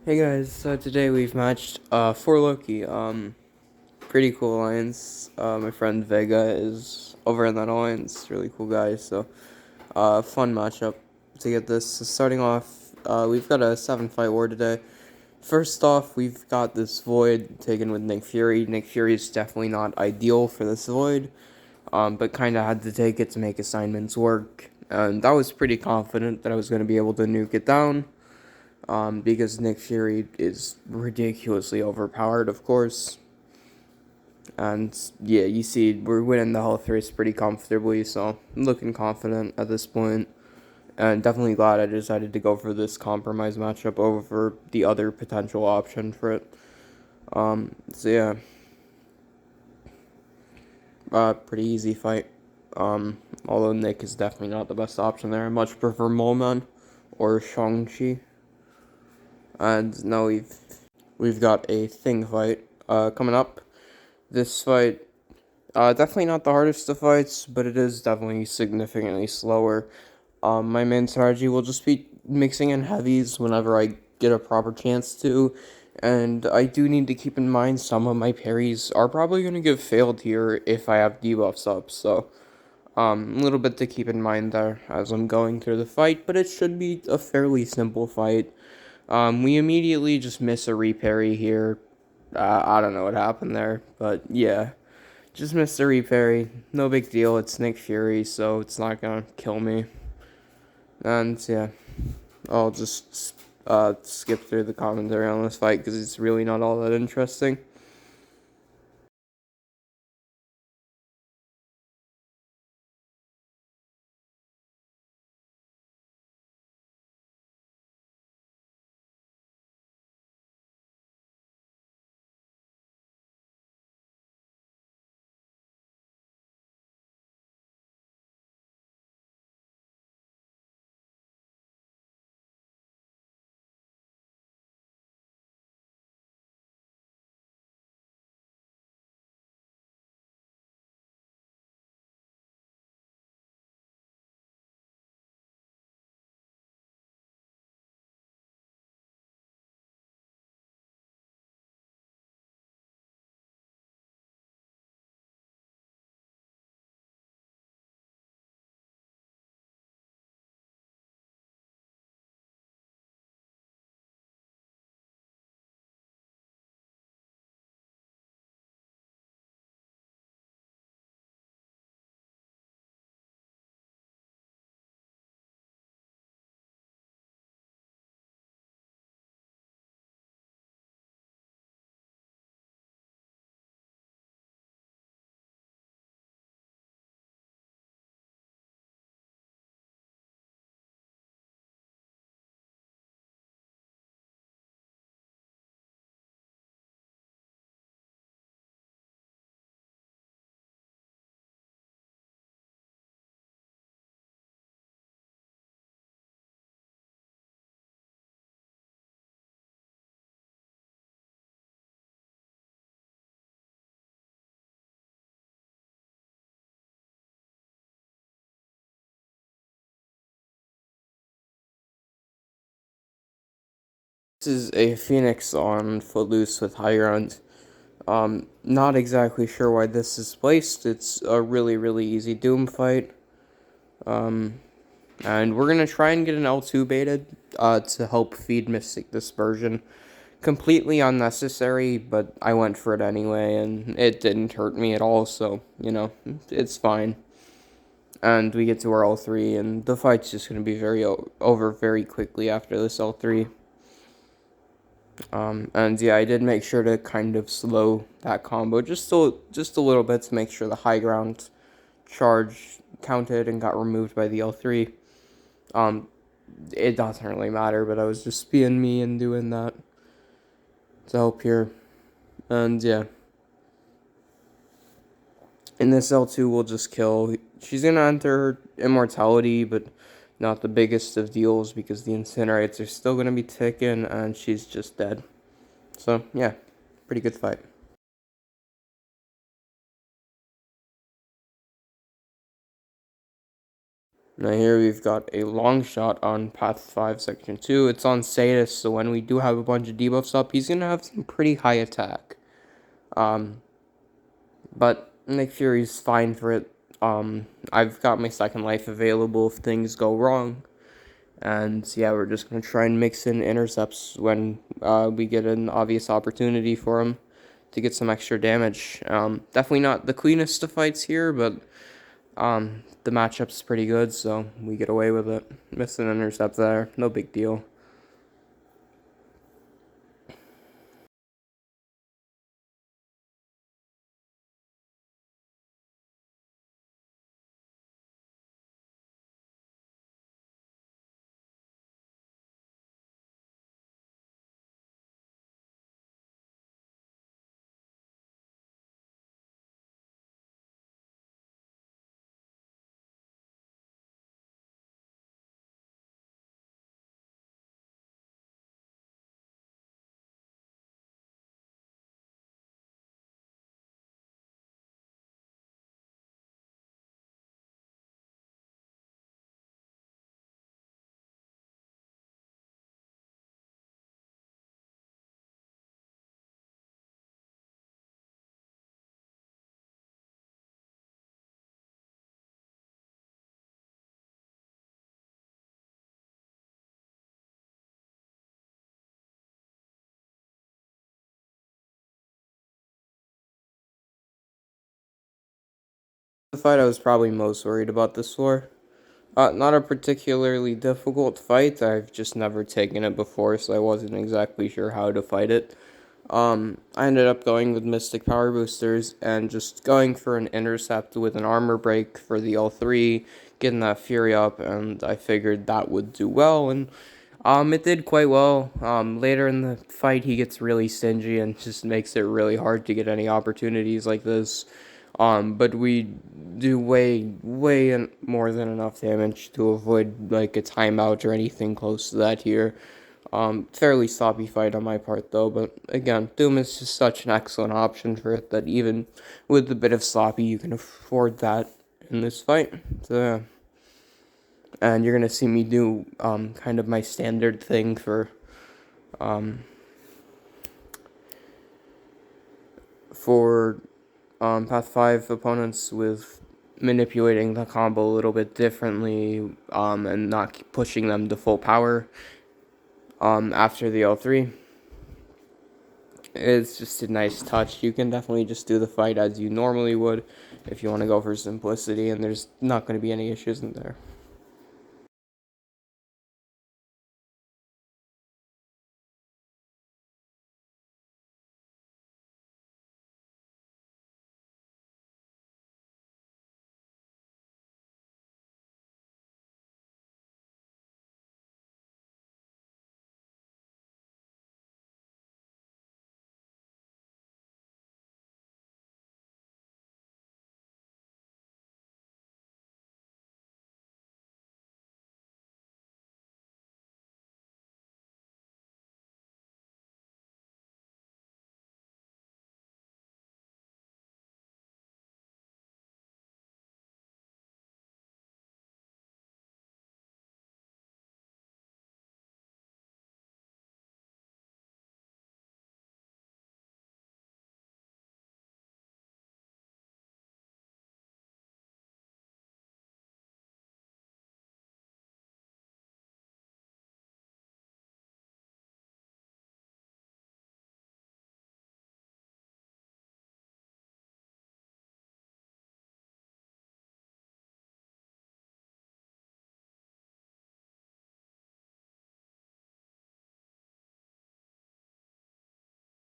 Hey guys, so today we've matched for Loki. Pretty cool alliance. My friend Vega is over in that alliance. Really cool guy. So, fun matchup to get this. So starting off, we've got a 7-fight war today. First off, we've got this Void taken with Nick Fury. Nick Fury is definitely not ideal for this Void, but kind of had to take it to make assignments work. And I was pretty confident that I was going to be able to nuke it down. Because Nick Fury is ridiculously overpowered, of course. And yeah, you see, we're winning the health race pretty comfortably, so I'm looking confident at this point. And definitely glad I decided to go for this compromise matchup over the other potential option for it. So yeah, pretty easy fight. Although Nick is definitely not the best option there. I much prefer Moleman or Shang-Chi. And now we've got a Thing fight coming up. This fight, definitely not the hardest of fights, but it is definitely significantly slower. My main strategy will just be mixing in heavies whenever I get a proper chance to, and I do need to keep in mind some of my parries are probably going to get failed here if I have debuffs up, so a little bit to keep in mind there as I'm going through the fight, but it should be a fairly simple fight. We immediately just miss a reparry here. I don't know what happened there, but yeah. Just missed a reparry. No big deal. It's Nick Fury, so it's not gonna kill me. And yeah, I'll just skip through the commentary on this fight because it's really not all that interesting. This is a Phoenix on Footloose with high ground. Not exactly sure why this is placed. It's a really easy Doom fight. And we're gonna try and get an L2 baited to help feed Mystic Dispersion. Completely unnecessary, but I went for it anyway, and it didn't hurt me at all, so, it's fine. And we get to our L3, and the fight's just going to be over very quickly after this L3. And yeah, I did make sure to kind of slow that combo just a little bit to make sure the high ground charge counted and got removed by the L3. Um, it doesn't really matter, but I was just being me and doing that to help here. And yeah, in this L2, we'll just kill. She's gonna enter Immortality, but not the biggest of deals because the Incinerates are still gonna be ticking and she's just dead. So, yeah, pretty good fight. Now here we've got a long shot on Path 5 Section 2. It's on Sadis, so when we do have a bunch of debuffs up, he's going to have some pretty high attack. But Nick Fury's fine for it. I've got my second life available if things go wrong. And yeah, we're just going to try and mix in intercepts when we get an obvious opportunity for him to get some extra damage. Definitely not the cleanest of fights here, but the matchup's pretty good, so we get away with it. Missed an intercept there, no big deal. The fight I was probably most worried about this for. Not a particularly difficult fight. I've just never taken it before, so I wasn't exactly sure how to fight it. I ended up going with Mystic Power Boosters and just going for an intercept with an armor break for the L3, getting that Fury up, and I figured that would do well, and it did quite well. Later in the fight, he gets really stingy and just makes it really hard to get any opportunities like this. But we do way more than enough damage to avoid like a timeout or anything close to that here. Fairly sloppy fight on my part though, but again, Doom is just such an excellent option for it that even with a bit of sloppy, you can afford that in this fight. So, and you're gonna see me do kind of my standard thing um, for Path 5 opponents with manipulating the combo a little bit differently and not pushing them to full power after the L3. It's just a nice touch. You can definitely just do the fight as you normally would if you want to go for simplicity, and there's not going to be any issues in there.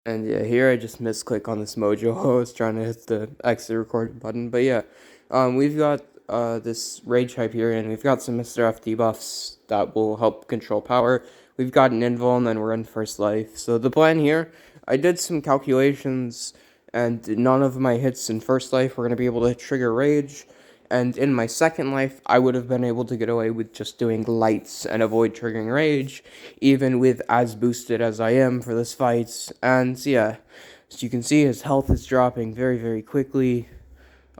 And yeah, here I just misclick on this mojo. I was trying to hit the exit record button. But yeah, we've got this Rage Hyperion. We've got some Mr. F debuffs that will help control power. We've got an Invul, and then we're in first life. So the plan here, I did some calculations, and none of my hits in first life were going to be able to trigger Rage. And in my second life, I would have been able to get away with just doing lights and avoid triggering rage, even with as boosted as I am for this fight. And yeah, as you can see, his health is dropping very quickly.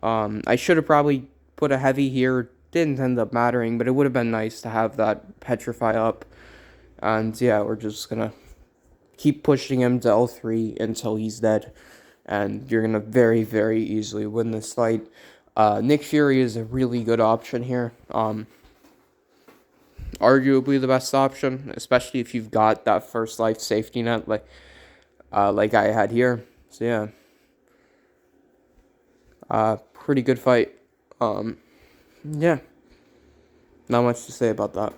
I should have probably put a heavy here didn't end up mattering, but it would have been nice to have that Petrify up. And yeah, we're just gonna keep pushing him to L3 until he's dead. And you're gonna very, very easily win this fight. Nick Fury is a really good option here. Arguably the best option, especially if you've got that first life safety net like I had here. So yeah. Pretty good fight. Yeah. Not much to say about that.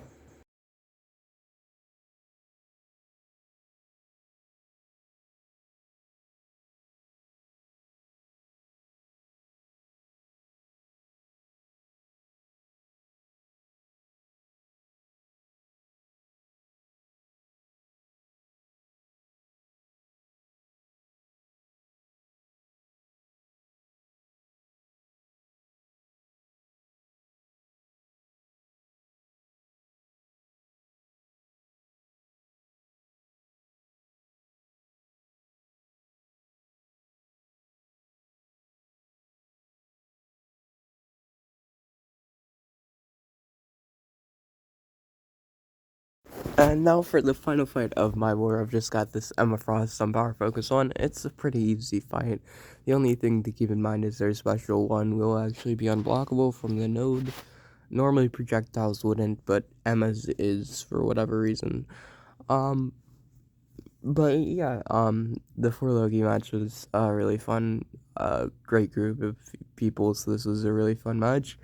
And now for the final fight of my war. I've just got this Emma Frost on Power Focus on. It's a pretty easy fight. The only thing to keep in mind is their special one will actually be unblockable from the node. Normally projectiles wouldn't, but Emma's is for whatever reason. But yeah, the 4 Loki match was really fun. Great group of people, so this was a really fun match.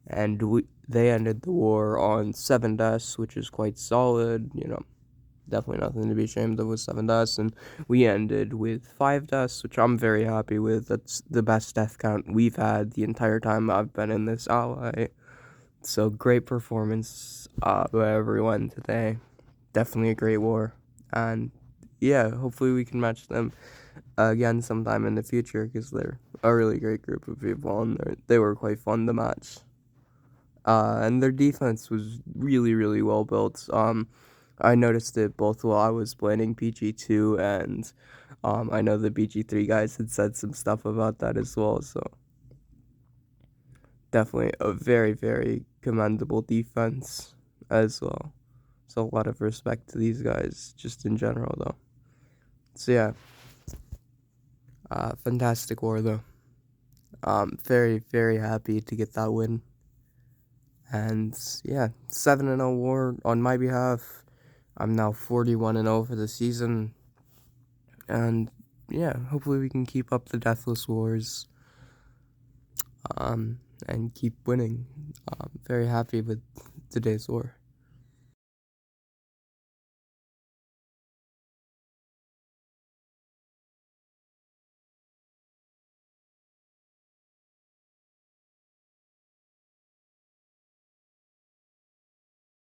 And they ended the war on 7 deaths, which is quite solid. Definitely nothing to be ashamed of with 7 deaths. And we ended with 5 deaths, which I'm very happy with. That's the best death count we've had the entire time I've been in this ally. So great performance by everyone today. Definitely a great war. And yeah, hopefully we can match them again sometime in the future because they're a really great group of people and they were quite fun to match. And their defense was really, really well built. I noticed it both while I was playing PG2 and I know the PG3 guys had said some stuff about that as well. So definitely a very, very commendable defense as well. So a lot of respect to these guys just in general though. So yeah, fantastic war though. Very, very happy to get that win. And yeah, 7-0 war on my behalf. I'm now 41-0 for the season. And yeah, hopefully we can keep up the Deathless Wars. And keep winning. Very happy with today's war.